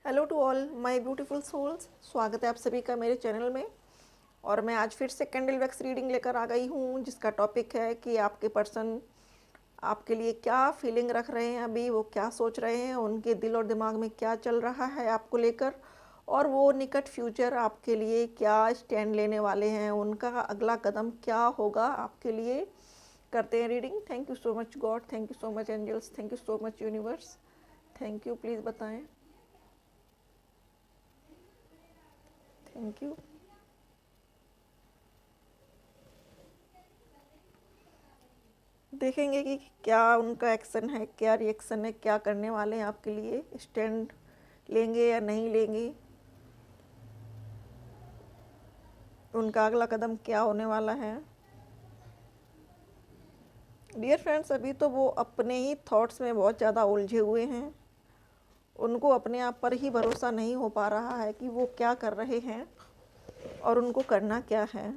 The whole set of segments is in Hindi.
Hello to all my beautiful souls. स्वागत है आप सभी का मेरे चैनल में। और मैं आज फिर से कैंडल वैक्स रीडिंग लेकर आ गई हूँ, जिसका टॉपिक है कि आपके पर्सन आपके लिए क्या फीलिंग रख रहे हैं, अभी वो क्या सोच रहे हैं, उनके दिल और दिमाग में क्या चल रहा है आपको लेकर, और वो निकट फ्यूचर आपके लिए क्या स्टैंड लेने वाले हैं, उनका अगला कदम क्या होगा आपके लिए। करते हैं reading. Thank you so much God, thank you so much angels, thank you so much universe. Thank you, please बताएं। Thank you. देखेंगे कि क्या उनका एक्शन है, क्या रिएक्शन है, क्या करने वाले हैं आपके लिए, स्टैंड लेंगे या नहीं लेंगे, उनका अगला कदम क्या होने वाला है। डियर फ्रेंड्स, अभी तो वो अपने ही थॉट्स में बहुत ज़्यादा उलझे हुए हैं। उनको अपने आप पर ही भरोसा नहीं हो पा रहा है कि वो क्या कर रहे हैं और उनको करना क्या है।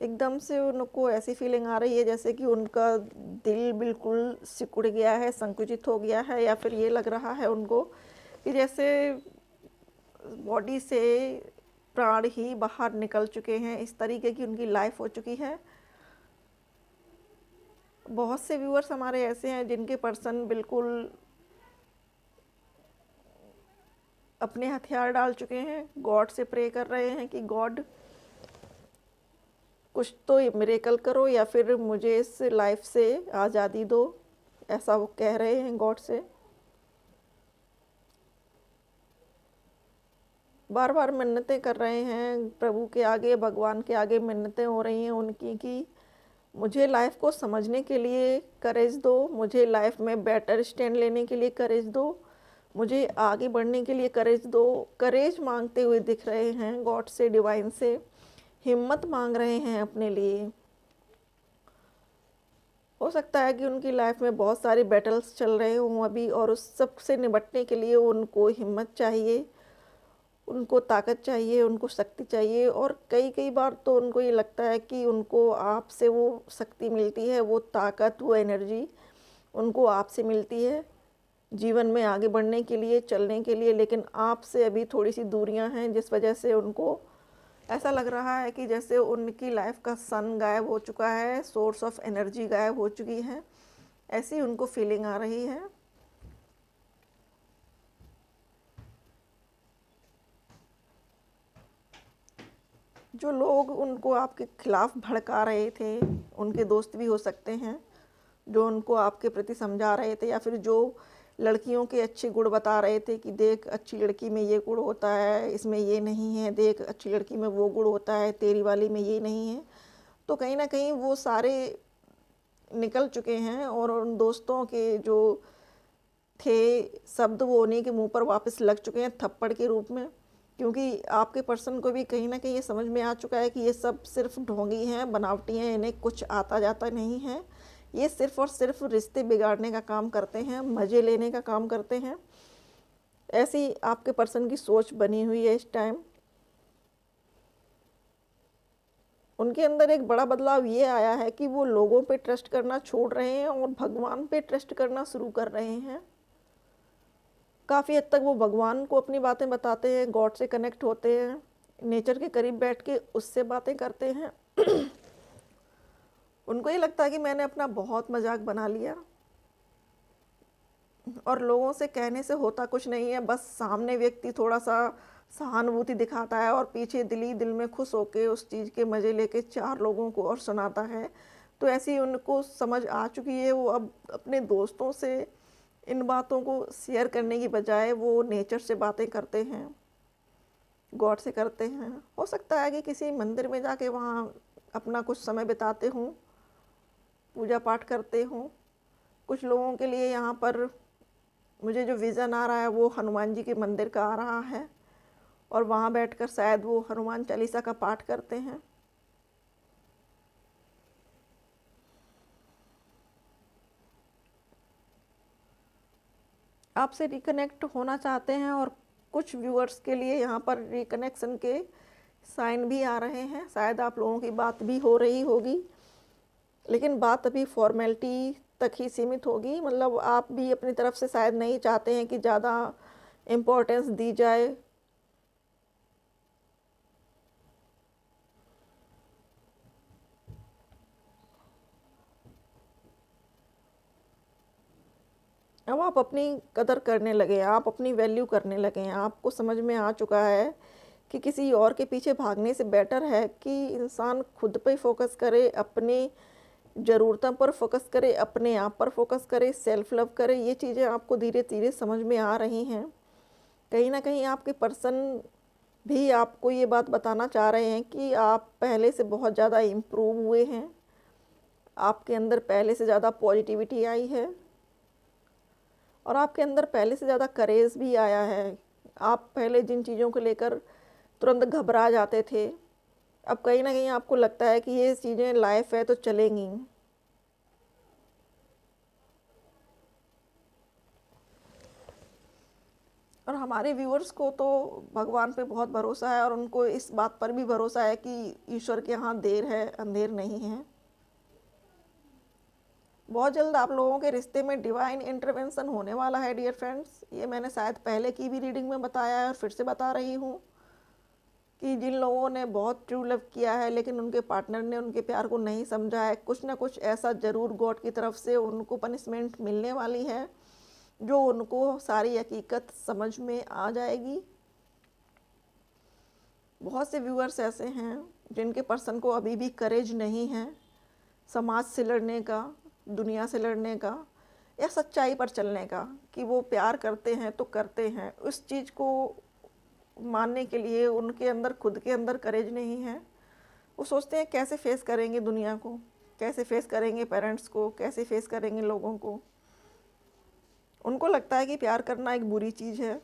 एकदम से उनको ऐसी फीलिंग आ रही है जैसे कि उनका दिल बिल्कुल सिकुड़ गया है, संकुचित हो गया है, या फिर ये लग रहा है उनको कि जैसे बॉडी से प्राण ही बाहर निकल चुके हैं। इस तरीके की उनकी लाइफ हो चुकी है। बहुत से व्यूअर्स हमारे ऐसे हैं जिनके पर्सन बिल्कुल अपने हथियार डाल चुके हैं, गॉड से प्रे कर रहे हैं कि गॉड कुछ तो मिरेकल करो या फिर मुझे इस लाइफ से आज़ादी दो, ऐसा वो कह रहे हैं गॉड से। बार बार मिन्नतें कर रहे हैं प्रभु के आगे, भगवान के आगे मिन्नतें हो रही हैं उनकी कि मुझे लाइफ को समझने के लिए करेज दो, मुझे लाइफ में बेटर स्टैंड लेने के लिए करेज दो, मुझे आगे बढ़ने के लिए करेज दो। करेज मांगते हुए दिख रहे हैं गॉड से, डिवाइन से हिम्मत मांग रहे हैं अपने लिए। हो सकता है कि उनकी लाइफ में बहुत सारी बैटल्स चल रहे हों अभी, और उस सब से निपटने के लिए उनको हिम्मत चाहिए, उनको ताकत चाहिए, उनको शक्ति चाहिए। और कई कई बार तो उनको ये लगता है कि उनको आपसे वो शक्ति मिलती है, वो ताकत, वो एनर्जी उनको आपसे मिलती है जीवन में आगे बढ़ने के लिए, चलने के लिए। लेकिन आपसे अभी थोड़ी सी दूरियां हैं, जिस वजह से उनको ऐसा लग रहा है कि जैसे उनकी लाइफ का सन गायब हो चुका है, सोर्स ऑफ एनर्जी गायब हो चुकी है, ऐसी उनको फीलिंग आ रही है। जो लोग उनको आपके खिलाफ भड़का रहे थे, उनके दोस्त भी हो सकते हैं, जो उनको आपके प्रति समझा रहे थे, या फिर जो लड़कियों के अच्छे गुण बता रहे थे कि देख अच्छी लड़की में ये गुण होता है, इसमें ये नहीं है, देख अच्छी लड़की में वो गुण होता है, तेरी वाली में ये नहीं है। तो कहीं ना कहीं वो सारे निकल चुके हैं, और उन दोस्तों के जो थे शब्द वो उन्हीं के मुंह पर वापस लग चुके हैं थप्पड़ के रूप में। क्योंकि आपके पर्सन को भी कहीं ना कहीं ये समझ में आ चुका है कि ये सब सिर्फ ढोंगी हैं, बनावटी हैं, इन्हें कुछ आता जाता नहीं है, ये सिर्फ और सिर्फ रिश्ते बिगाड़ने का काम करते हैं, मज़े लेने का काम करते हैं। ऐसी आपके पर्सन की सोच बनी हुई है इस टाइम। उनके अंदर एक बड़ा बदलाव ये आया है कि वो लोगों पे ट्रस्ट करना छोड़ रहे हैं और भगवान पे ट्रस्ट करना शुरू कर रहे हैं। काफ़ी हद तक वो भगवान को अपनी बातें बताते हैं, गॉड से कनेक्ट होते हैं, नेचर के करीब बैठ के उससे बातें करते हैं। उनको ये लगता है कि मैंने अपना बहुत मजाक बना लिया, और लोगों से कहने से होता कुछ नहीं है, बस सामने व्यक्ति थोड़ा सा सहानुभूति दिखाता है और पीछे दिल में खुश होके उस चीज़ के मज़े लेके चार लोगों को और सुनाता है। तो ऐसी उनको समझ आ चुकी है। वो अब अपने दोस्तों से इन बातों को शेयर करने की बजाय वो नेचर से बातें करते हैं, गॉड से करते हैं। हो सकता है कि किसी मंदिर में जाके वहाँ अपना कुछ समय बिताते हों, पूजा पाठ करते हों। कुछ लोगों के लिए यहाँ पर मुझे जो विज़न आ रहा है वो हनुमान जी के मंदिर का आ रहा है, और वहाँ बैठकर शायद वो हनुमान चालीसा का पाठ करते हैं। आपसे रिकनेक्ट होना चाहते हैं, और कुछ व्यूअर्स के लिए यहाँ पर रिकनेक्शन के साइन भी आ रहे हैं। शायद आप लोगों की बात भी हो रही होगी, लेकिन बात अभी फॉर्मेलिटी तक ही सीमित होगी। मतलब आप भी अपनी तरफ से शायद नहीं चाहते हैं कि ज़्यादा इम्पोर्टेंस दी जाए। अब आप अपनी कदर करने लगे हैं, आप अपनी वैल्यू करने लगे हैं। आपको समझ में आ चुका है कि किसी और के पीछे भागने से बेटर है कि इंसान खुद पे फ़ोकस करे, अपनी ज़रूरतों पर फ़ोकस करे, अपने आप पर फ़ोकस करे, सेल्फ़ लव करे। ये चीज़ें आपको धीरे-धीरे समझ में आ रही हैं। कहीं न कहीं आपके पर्सन भी आपको ये बात बताना चाह रहे हैं कि आप पहले से बहुत ज़्यादा इम्प्रूव हुए हैं। आपके अंदर पहले से ज़्यादा पॉज़िटिविटी आई है और आपके अंदर पहले से ज़्यादा करेज भी आया है। आप पहले जिन चीज़ों को लेकर तुरंत घबरा जाते थे, अब कहीं न कहीं आपको लगता है कि ये चीज़ें लाइफ़ है तो चलेंगी। और हमारे व्यूअर्स को तो भगवान पे बहुत भरोसा है और उनको इस बात पर भी भरोसा है कि ईश्वर के यहाँ देर है, अंधेर नहीं है। बहुत जल्द आप लोगों के रिश्ते में डिवाइन इंटरवेंशन होने वाला है डियर फ्रेंड्स। ये मैंने शायद पहले की भी रीडिंग में बताया है और फिर से बता रही हूँ कि जिन लोगों ने बहुत ट्रू लव किया है लेकिन उनके पार्टनर ने उनके प्यार को नहीं समझा है, कुछ ना कुछ ऐसा ज़रूर गॉड की तरफ से उनको पनिशमेंट मिलने वाली है जो उनको सारी हकीकत समझ में आ जाएगी। बहुत से व्यूअर्स ऐसे हैं जिनके पर्सन को अभी भी करेज नहीं है समाज से लड़ने का, दुनिया से लड़ने का या सच्चाई पर चलने का, कि वो प्यार करते हैं तो करते हैं। उस चीज़ को मानने के लिए उनके अंदर खुद के अंदर करेज नहीं है। वो सोचते हैं कैसे फेस करेंगे दुनिया को, कैसे फेस करेंगे पेरेंट्स को, कैसे फेस करेंगे लोगों को। उनको लगता है कि प्यार करना एक बुरी चीज़ है।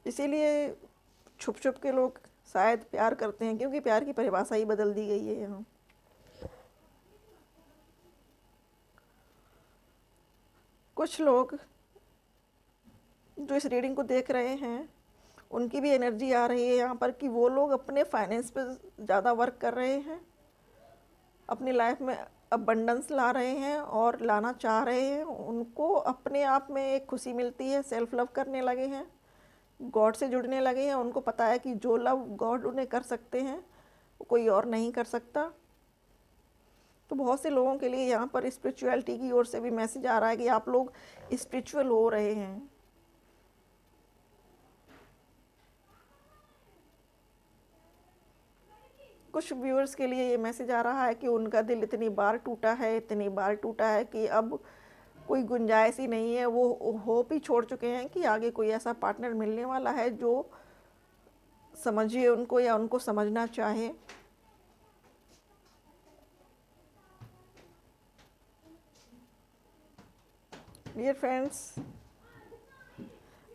इसीलिए छुप छुप के लोग शायद प्यार करते हैं, क्योंकि प्यार की परिभाषा ही बदल दी गई है यहाँ। कुछ लोग जो इस रीडिंग को देख रहे हैं उनकी भी एनर्जी आ रही है यहाँ पर कि वो लोग अपने फाइनेंस पे ज़्यादा वर्क कर रहे हैं, अपनी लाइफ में अबंडेंस ला रहे हैं और लाना चाह रहे हैं। उनको अपने आप में एक खुशी मिलती है, सेल्फ लव करने लगे हैं, गॉड से जुड़ने लगे हैं। उनको पता है कि जो लव गॉड उन्हें कर सकते हैं वो कोई और नहीं कर सकता। तो बहुत से लोगों के लिए यहाँ पर स्पिरिचुअलिटी की ओर से भी मैसेज आ रहा है कि आप लोग स्पिरिचुअल हो रहे हैं। कुछ व्यूअर्स के लिए ये मैसेज आ रहा है कि उनका दिल इतनी बार टूटा है, इतनी बार टूटा है कि अब कोई गुंजाइश ही नहीं है। वो होप ही छोड़ चुके हैं कि आगे कोई ऐसा पार्टनर मिलने वाला है जो समझिए उनको या उनको समझना चाहे। डियर फ्रेंड्स,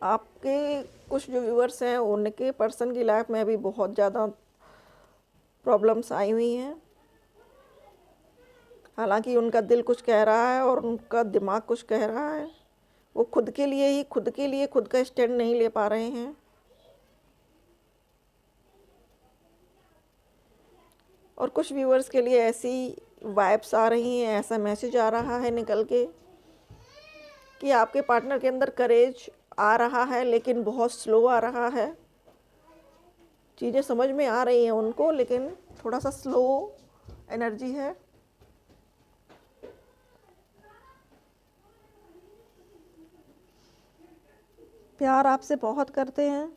आपके कुछ जो व्यूअर्स हैं उनके पर्सन की लाइफ में अभी बहुत ज़्यादा प्रॉब्लम्स आई हुई हैं। हालांकि उनका दिल कुछ कह रहा है और उनका दिमाग कुछ कह रहा है। वो खुद के लिए खुद का स्टैंड नहीं ले पा रहे हैं। और कुछ व्यूअर्स के लिए ऐसी वाइब्स आ रही हैं, ऐसा मैसेज आ रहा है निकल के कि आपके पार्टनर के अंदर करेज आ रहा है लेकिन बहुत स्लो आ रहा है। चीज़ें समझ में आ रही हैं उनको लेकिन थोड़ा सा स्लो एनर्जी है। प्यार आपसे बहुत करते हैं,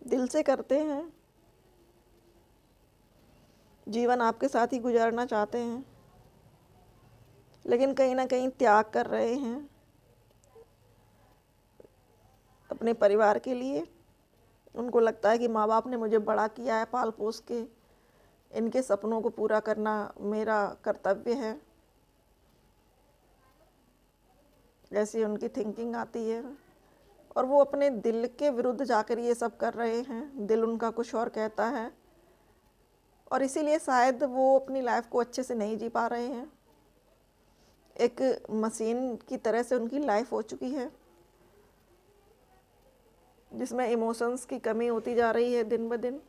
दिल से करते हैं, जीवन आपके साथ ही गुजारना चाहते हैं, लेकिन कहीं ना कहीं त्याग कर रहे हैं अपने परिवार के लिए। उनको लगता है कि माँ बाप ने मुझे बड़ा किया है पाल पोस के, इनके सपनों को पूरा करना मेरा कर्तव्य है, ऐसी उनकी थिंकिंग आती है। और वो अपने दिल के विरुद्ध जाकर ये सब कर रहे हैं। दिल उनका कुछ और कहता है और इसीलिए शायद वो अपनी लाइफ को अच्छे से नहीं जी पा रहे हैं। एक मशीन की तरह से उनकी लाइफ हो चुकी है जिसमें इमोशंस की कमी होती जा रही है दिन ब दिन।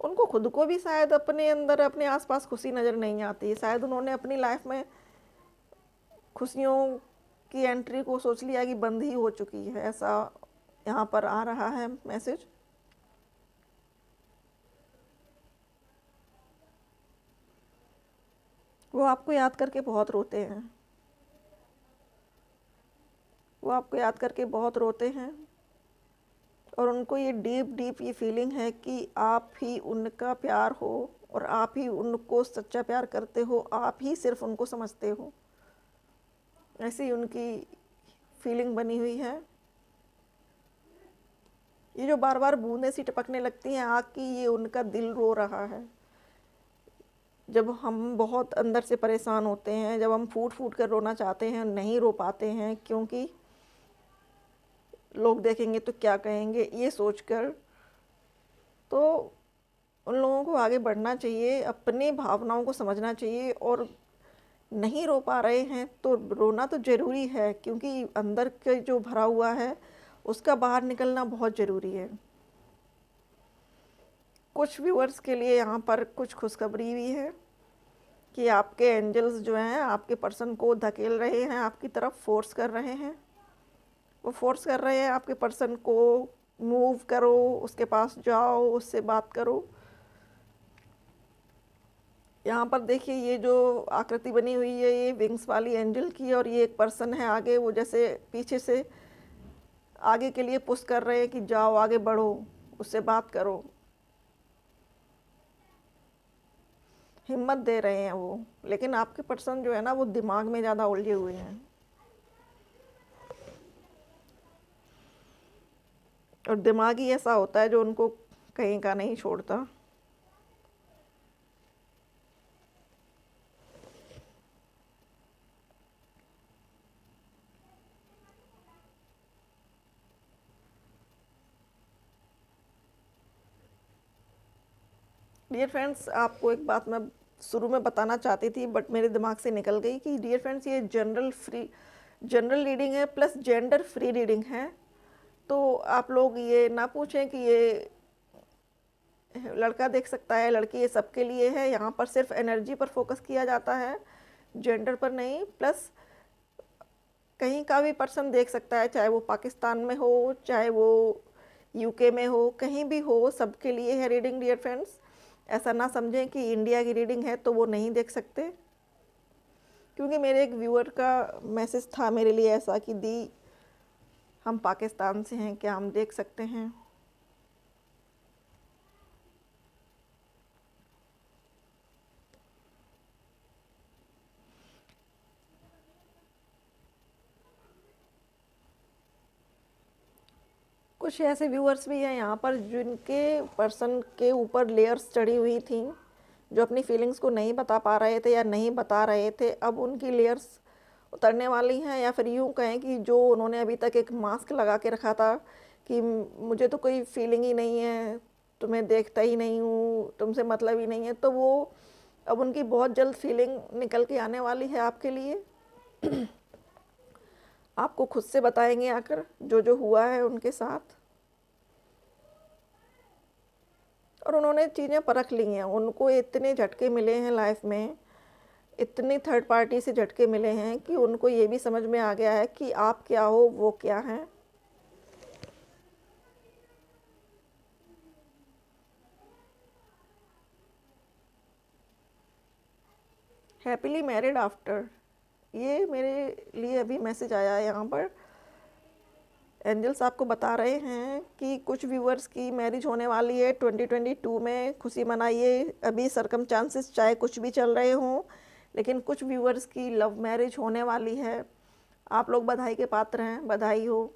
उनको खुद को भी शायद अपने अंदर अपने आसपास खुशी नज़र नहीं आती, शायद उन्होंने अपनी लाइफ में खुशियों की एंट्री को सोच लिया कि बंद ही हो चुकी है, ऐसा यहाँ पर आ रहा है मैसेज। वो आपको याद करके बहुत रोते हैं, वो आपको याद करके बहुत रोते हैं, और उनको ये डीप डीप ये फीलिंग है कि आप ही उनका प्यार हो और आप ही उनको सच्चा प्यार करते हो, आप ही सिर्फ उनको समझते हो, ऐसी उनकी फीलिंग बनी हुई है। ये जो बार बार बूंदें सी टपकने लगती हैं आग की, ये उनका दिल रो रहा है। जब हम बहुत अंदर से परेशान होते हैं, जब हम फूट फूट कर रोना चाहते हैं, नहीं रो पाते हैं क्योंकि लोग देखेंगे तो क्या कहेंगे, ये सोचकर, तो उन लोगों को आगे बढ़ना चाहिए, अपनी भावनाओं को समझना चाहिए। और नहीं रो पा रहे हैं तो रोना तो ज़रूरी है, क्योंकि अंदर के जो भरा हुआ है उसका बाहर निकलना बहुत ज़रूरी है। कुछ व्यूअर्स के लिए यहाँ पर कुछ खुशखबरी भी है कि आपके एंजल्स जो हैं आपके पर्सन को धकेल रहे हैं, आपकी तरफ फोर्स कर रहे हैं। वो फोर्स कर रहे हैं आपके पर्सन को, मूव करो, उसके पास जाओ, उससे बात करो। यहाँ पर देखिए ये जो आकृति बनी हुई है ये विंग्स वाली एंजल की, और ये एक पर्सन है आगे, वो जैसे पीछे से आगे के लिए पुश कर रहे हैं कि जाओ आगे बढ़ो, उससे बात करो, हिम्मत दे रहे हैं वो। लेकिन आपके पर्सन जो है ना वो दिमाग में ज़्यादा उलझे हुए हैं, और दिमाग ही ऐसा होता है जो उनको कहीं का नहीं छोड़ता। डियर फ्रेंड्स, आपको एक बात मैं शुरू में बताना चाहती थी बट मेरे दिमाग से निकल गई कि डियर फ्रेंड्स ये जनरल रीडिंग है प्लस जेंडर फ्री रीडिंग है। तो आप लोग ये ना पूछें कि ये लड़का देख सकता है, लड़की, ये सबके लिए है। यहाँ पर सिर्फ एनर्जी पर फोकस किया जाता है, जेंडर पर नहीं। प्लस कहीं का भी पर्सन देख सकता है, चाहे वो पाकिस्तान में हो, चाहे वो यूके में हो, कहीं भी हो, सबके लिए है रीडिंग डियर फ्रेंड्स। ऐसा ना समझें कि इंडिया की रीडिंग है तो वो नहीं देख सकते, क्योंकि मेरे एक व्यूअर का मैसेज था मेरे लिए ऐसा कि दी हम पाकिस्तान से हैं, क्या हम देख सकते हैं। कुछ ऐसे व्यूअर्स भी हैं यहाँ पर जिनके पर्सन के ऊपर लेयर्स चढ़ी हुई थी, जो अपनी फीलिंग्स को नहीं बता पा रहे थे या नहीं बता रहे थे, अब उनकी लेयर्स उतरने वाली हैं। या फिर यूँ कहें कि जो उन्होंने अभी तक एक मास्क लगा के रखा था कि मुझे तो कोई फीलिंग ही नहीं है, तुम्हें देखता ही नहीं हूँ, तुमसे मतलब ही नहीं है, तो वो अब उनकी बहुत जल्द फीलिंग निकल के आने वाली है आपके लिए। आपको खुद से बताएंगे आकर जो जो हुआ है उनके साथ, और उन्होंने चीज़ें परख ली हैं। उनको इतने झटके मिले हैं लाइफ में, इतनी थर्ड पार्टी से झटके मिले हैं कि उनको ये भी समझ में आ गया है कि आप क्या हो, वो क्या हैं। हैप्पीली मैरिड आफ्टर, ये मेरे लिए अभी मैसेज आया है। यहाँ पर एंजल्स आपको बता रहे हैं कि कुछ व्यूअर्स की मैरिज होने वाली है 2022 में। खुशी मनाइए। अभी सरकमस्टांसेस चाहे कुछ भी चल रहे हों, लेकिन कुछ व्यूअर्स की लव मैरिज होने वाली है। आप लोग बधाई के पात्र हैं, बधाई हो।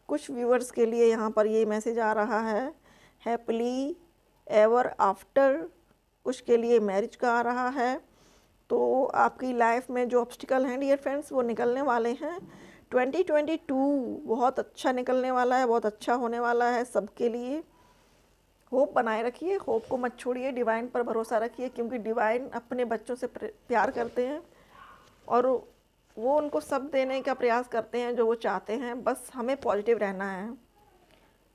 कुछ व्यूअर्स के लिए यहाँ पर ये मैसेज आ रहा है हैप्पीली एवर आफ्टर, कुछ के लिए मैरिज का आ रहा है। तो आपकी लाइफ में जो ऑब्स्टिकल हैं डियर फ्रेंड्स वो निकलने वाले हैं। 2022 बहुत अच्छा निकलने वाला है, बहुत अच्छा होने वाला है सबके लिए। होप बनाए रखिए, होप को मत छोड़िए, डिवाइन पर भरोसा रखिए, क्योंकि डिवाइन अपने बच्चों से प्यार करते हैं और वो उनको सब देने का प्रयास करते हैं जो वो चाहते हैं। बस हमें पॉजिटिव रहना है।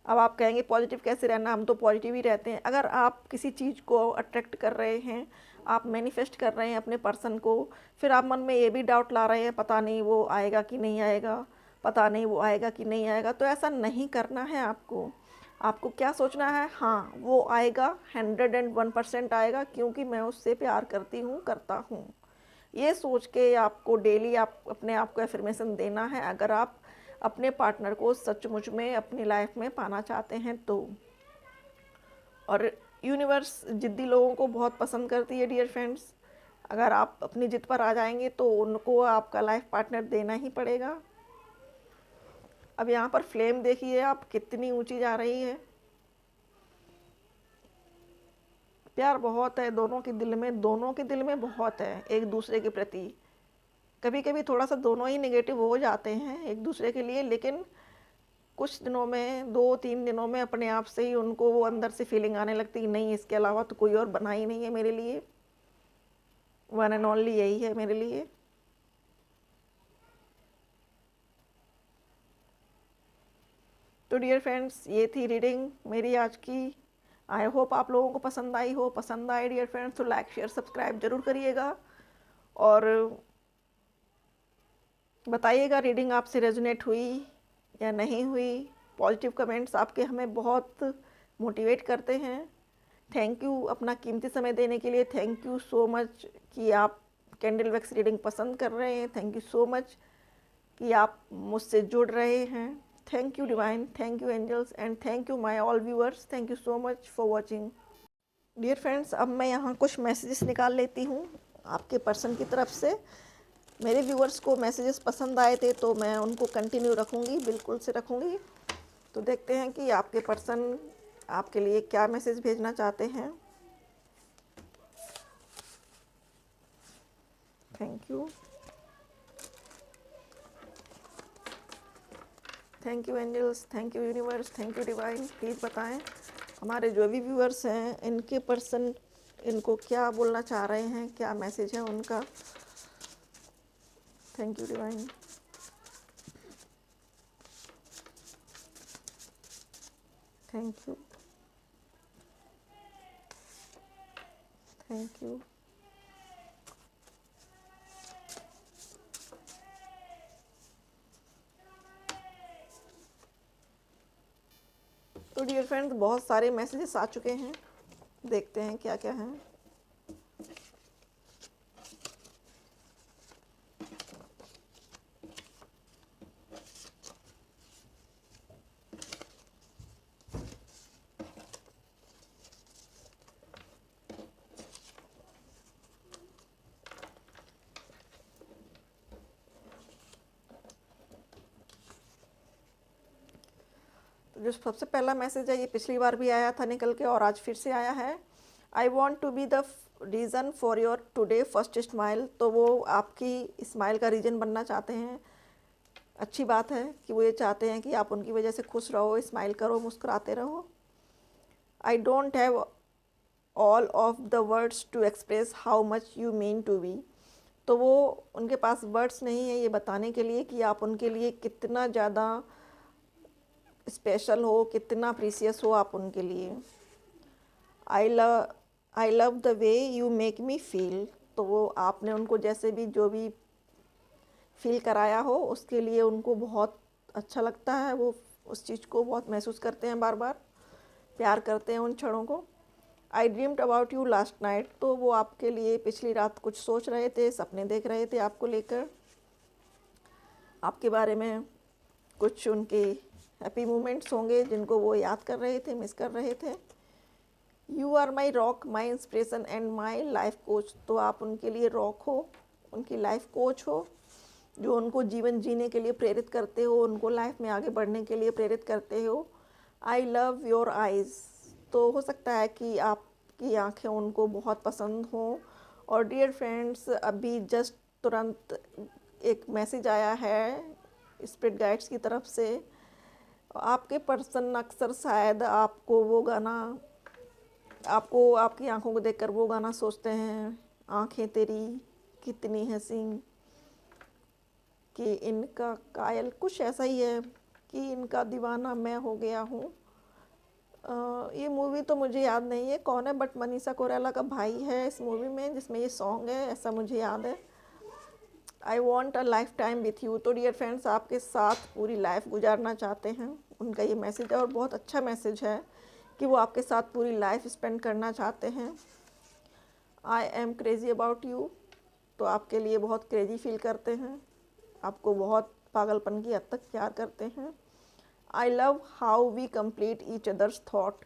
अब आप कहेंगे पॉजिटिव कैसे रहना, हम तो पॉजिटिव ही रहते हैं। अगर आप किसी चीज़ को अट्रैक्ट कर रहे हैं, आप मैनिफेस्ट कर रहे हैं अपने पर्सन को, फिर आप मन में ये भी डाउट ला रहे हैं पता नहीं वो आएगा कि नहीं आएगा, पता नहीं वो आएगा कि नहीं आएगा, तो ऐसा नहीं करना है आपको। आपको क्या सोचना है, हाँ वो आएगा, 101% आएगा, क्योंकि मैं उससे प्यार करती हूँ, करता हूँ। ये सोच के आपको डेली आप अपने आप को एफर्मेशन देना है, अगर आप अपने पार्टनर को सचमुच में अपनी लाइफ में पाना चाहते हैं तो। और यूनिवर्स जिद्दी लोगों को बहुत पसंद करती है डियर फ्रेंड्स। अगर आप अपनी जिद पर आ जाएंगे तो उनको आपका लाइफ पार्टनर देना ही पड़ेगा। अब यहाँ पर फ्लेम देखिए आप कितनी ऊंची जा रही है। प्यार बहुत है दोनों के दिल में, दोनों के दिल में बहुत है एक दूसरे के प्रति। कभी कभी थोड़ा सा दोनों ही नेगेटिव हो जाते हैं एक दूसरे के लिए, लेकिन कुछ दिनों में, 2-3 दिनों में अपने आप से ही उनको वो अंदर से फीलिंग आने लगती है, नहीं इसके अलावा तो कोई और बना ही नहीं है मेरे लिए, वन एंड ओनली यही है मेरे लिए। तो डियर फ्रेंड्स, ये थी रीडिंग मेरी आज की। आई होप आप लोगों को पसंद आई हो। पसंद आए डियर फ्रेंड्स तो लाइक शेयर सब्सक्राइब जरूर करिएगा, और बताइएगा रीडिंग आपसे रेजोनेट हुई या नहीं हुई। पॉजिटिव कमेंट्स आपके हमें बहुत मोटिवेट करते हैं। थैंक यू अपना कीमती समय देने के लिए। थैंक यू सो मच कि आप कैंडल वैक्स रीडिंग पसंद कर रहे हैं। थैंक यू सो मच कि आप मुझसे जुड़ रहे हैं। Thank you divine, thank you angels, and thank you my all viewers. Thank you so much for watching. Dear friends, अब मैं यहाँ कुछ मैसेजेस निकाल लेती हूँ आपके पर्सन की तरफ से। मेरे व्यूअर्स को मैसेजेस पसंद आए थे तो मैं उनको कंटिन्यू रखूँगी, बिल्कुल से रखूँगी। तो देखते हैं कि आपके पर्सन आपके लिए क्या मैसेज भेजना चाहते हैं। Thank you, thank you angels, thank you universe, thank you divine. Please बताएं हमारे जो भी व्यूअर्स हैं इनके पर्सन इनको क्या बोलना चाह रहे हैं, क्या मैसेज है उनका। Thank you divine. Thank you, thank you. तो डियर फ्रेंड्स, बहुत सारे मैसेजेस आ चुके हैं, देखते हैं क्या क्या हैं। जो सबसे पहला मैसेज है ये पिछली बार भी आया था निकल के, और आज फिर से आया है। I want to be the reason for your today first smile. तो वो आपकी स्माइल का रीज़न बनना चाहते हैं। अच्छी बात है कि वो ये चाहते हैं कि आप उनकी वजह से खुश रहो, स्माइल करो, मुस्कुराते रहो। I don't have all of the words to express how much you mean to be. तो वो उनके पास वर्ड्स नहीं है ये बताने के लिए कि आप उनके लिए कितना ज़्यादा स्पेशल हो, कितना प्रीसियस हो आप उनके लिए। I love the way you make me feel. तो वो आपने उनको जैसे भी जो भी फील कराया हो उसके लिए उनको बहुत अच्छा लगता है, वो उस चीज़ को बहुत महसूस करते हैं, बार बार प्यार करते हैं उन क्षणों को। आई dreamed about you last night. तो वो आपके लिए पिछली रात कुछ सोच रहे थे, सपने देख रहे थे आपको लेकर, आपके बारे में कुछ उनके हैप्पी मोमेंट्स होंगे जिनको वो याद कर रहे थे, मिस कर रहे थे। You are my rock, my inspiration and my life coach. तो आप उनके लिए रॉक हो, उनकी लाइफ कोच हो, जो उनको जीवन जीने के लिए प्रेरित करते हो, उनको लाइफ में आगे बढ़ने के लिए प्रेरित करते हो। I love your eyes. तो हो सकता है कि आपकी आँखें उनको बहुत पसंद हों। और डियर फ्रेंड्स, अभी जस्ट तुरंत एक मैसेज आया है स्पिरिट गाइड्स की तरफ से। आपके पर्सन अक्सर शायद आपको वो गाना, आपको आपकी आंखों को देखकर वो गाना सोचते हैं, आंखें तेरी कितनी हसीन, कि इनका कायल, कुछ ऐसा ही है कि इनका दीवाना मैं हो गया हूँ। ये मूवी तो मुझे याद नहीं है कौन है, बट मनीषा कोइराला का भाई है इस मूवी में जिसमें ये सॉन्ग है, ऐसा मुझे याद है। I want a life time with you. तो डियर फ्रेंड्स, आपके साथ पूरी लाइफ गुजारना चाहते हैं, उनका ये मैसेज है और बहुत अच्छा मैसेज है कि वो आपके साथ पूरी लाइफ स्पेंड करना चाहते हैं। I am crazy about you, तो आपके लिए बहुत क्रेज़ी फील करते हैं, आपको बहुत पागलपन की हद तक प्यार करते हैं। I love how we complete each others thought,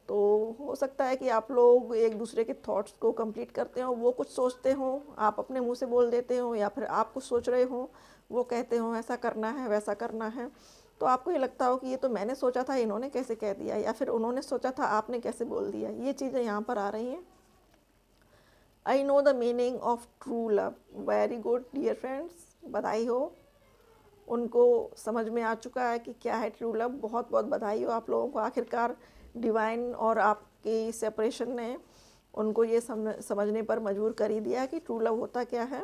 तो हो सकता है कि आप लोग एक दूसरे के थॉट्स को कंप्लीट करते हो, वो कुछ सोचते हो, आप अपने मुंह से बोल देते हो, या फिर आप कुछ सोच रहे हो, वो कहते हो ऐसा करना है वैसा करना है, तो आपको ये लगता हो कि ये तो मैंने सोचा था, इन्होंने कैसे कह दिया, या फिर उन्होंने सोचा था, आपने कैसे बोल दिया। ये चीज़ें यहाँ पर आ रही हैं। I know the meaning of true love. Very good dear friends, बधाई हो, उनको समझ में आ चुका है कि क्या है ट्रू लव। बहुत बहुत बधाई हो आप लोगों को, आखिरकार डिवाइन और आपके सेपरेशन ने उनको ये समझने पर मजबूर कर ही दिया कि ट्रू लव होता क्या है।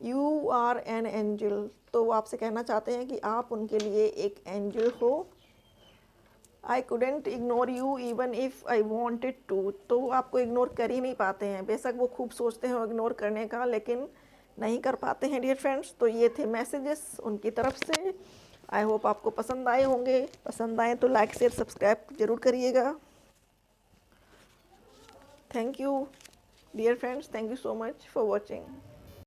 यू आर एन एंजल, तो वो आपसे कहना चाहते हैं कि आप उनके लिए एक एंजल हो। I couldn't ignore you even if I wanted to, तो वो आपको इग्नोर कर ही नहीं पाते हैं, बेशक वो खूब सोचते हैं इग्नोर करने का, लेकिन नहीं कर पाते हैं डियर फ्रेंड्स। तो ये थे मैसेजेस उनकी तरफ से। आई होप आपको पसंद आए होंगे, पसंद आए तो लाइक शेयर सब्सक्राइब ज़रूर करिएगा। Thank you dear friends, thank you so much for watching.